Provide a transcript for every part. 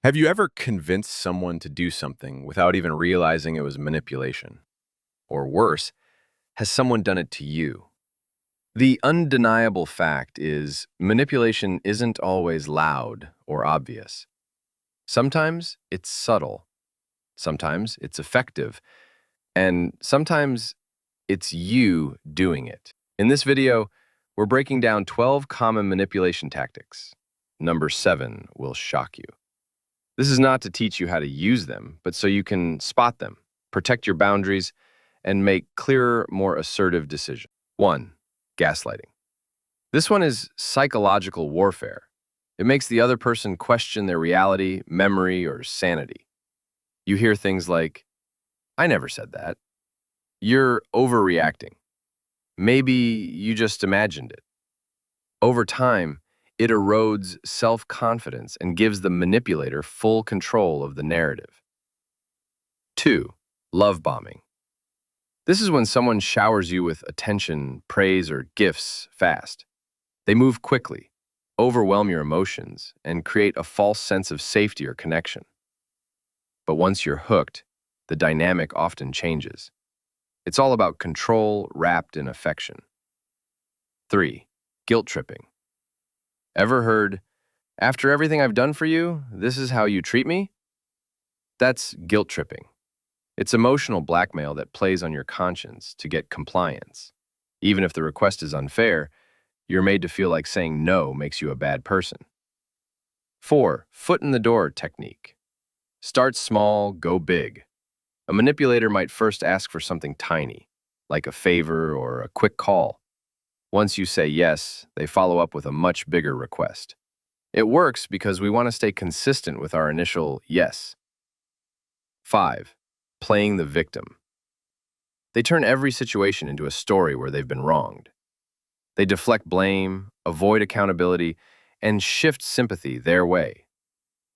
Have you ever convinced someone to do something without even realizing it was manipulation? Or worse, has someone done it to you? The undeniable fact is manipulation isn't always loud or obvious. Sometimes it's subtle, sometimes it's effective, and sometimes it's you doing it. In this video, we're breaking down 12 common manipulation tactics. Number 7 will shock you. This is not to teach you how to use them, but so you can spot them, protect your boundaries, and make clearer, more assertive decisions. 1. Gaslighting. This one is psychological warfare. It makes the other person question their reality, memory, or sanity. You hear things like, "I never said that." "You're overreacting." "Maybe you just imagined it." Over time, it erodes self-confidence and gives the manipulator full control of the narrative. 2. Love bombing. This is when someone showers you with attention, praise, or gifts fast. They move quickly, overwhelm your emotions, and create a false sense of safety or connection. But once you're hooked, the dynamic often changes. It's all about control wrapped in affection. 3. Guilt tripping. Ever heard, "After everything I've done for you, this is how you treat me"? That's guilt tripping. It's emotional blackmail that plays on your conscience to get compliance. Even if the request is unfair, you're made to feel like saying no makes you a bad person. 4. Foot in the door technique. Start small, go big. A manipulator might first ask for something tiny, like a favor or a quick call. Once you say yes, they follow up with a much bigger request. It works because we want to stay consistent with our initial yes. 5. Playing the victim. They turn every situation into a story where they've been wronged. They deflect blame, avoid accountability, and shift sympathy their way.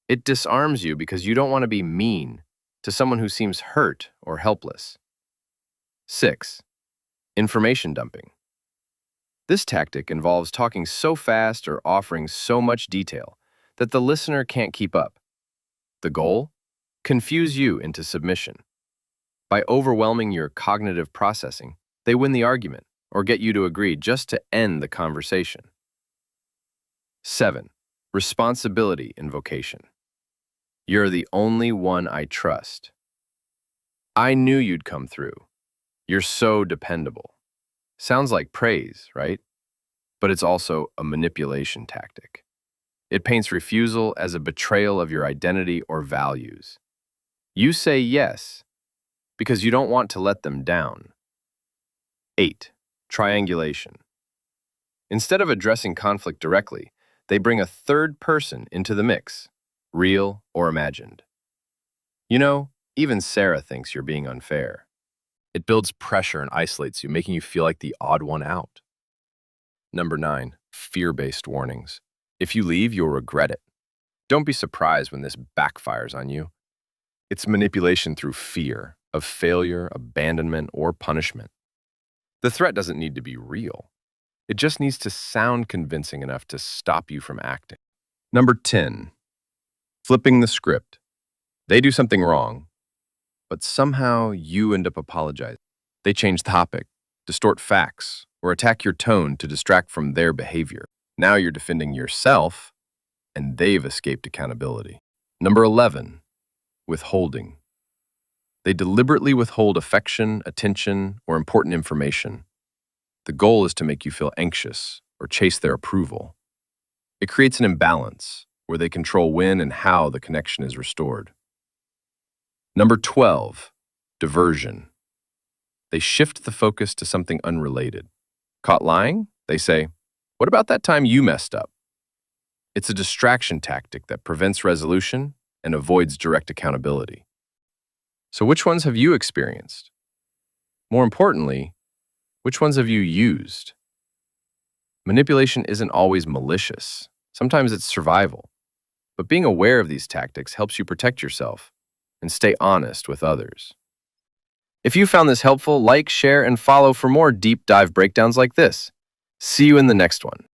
It disarms you because you don't want to be mean to someone who seems hurt or helpless. 6. Information dumping. This tactic involves talking so fast or offering so much detail that the listener can't keep up. The goal? Confuse you into submission. By overwhelming your cognitive processing, they win the argument or get you to agree just to end the conversation. 7. Responsibility invocation. You're the only one I trust. I knew you'd come through. You're so dependable. Sounds like praise, right? But it's also a manipulation tactic. It paints refusal as a betrayal of your identity or values. You say yes because you don't want to let them down. 8. Triangulation. Instead of addressing conflict directly, they bring a third person into the mix, real or imagined. You know, even Sarah thinks you're being unfair. It builds pressure and isolates you, making you feel like the odd one out. Number 9, fear-based warnings. If you leave, you'll regret it. Don't be surprised when this backfires on you. It's manipulation through fear of failure, abandonment, or punishment. The threat doesn't need to be real. It just needs to sound convincing enough to stop you from acting. Number 10, flipping the script. They do something wrong, but somehow you end up apologizing. They change the topic, distort facts, or attack your tone to distract from their behavior. Now you're defending yourself, and they've escaped accountability. Number 11, withholding. They deliberately withhold affection, attention, or important information. The goal is to make you feel anxious or chase their approval. It creates an imbalance where they control when and how the connection is restored. Number 12, diversion. They shift the focus to something unrelated. Caught lying? They say, "What about that time you messed up?" It's a distraction tactic that prevents resolution and avoids direct accountability. So which ones have you experienced? More importantly, which ones have you used? Manipulation isn't always malicious. Sometimes it's survival. But being aware of these tactics helps you protect yourself and stay honest with others. If you found this helpful, like, share, and follow for more deep dive breakdowns like this. See you in the next one.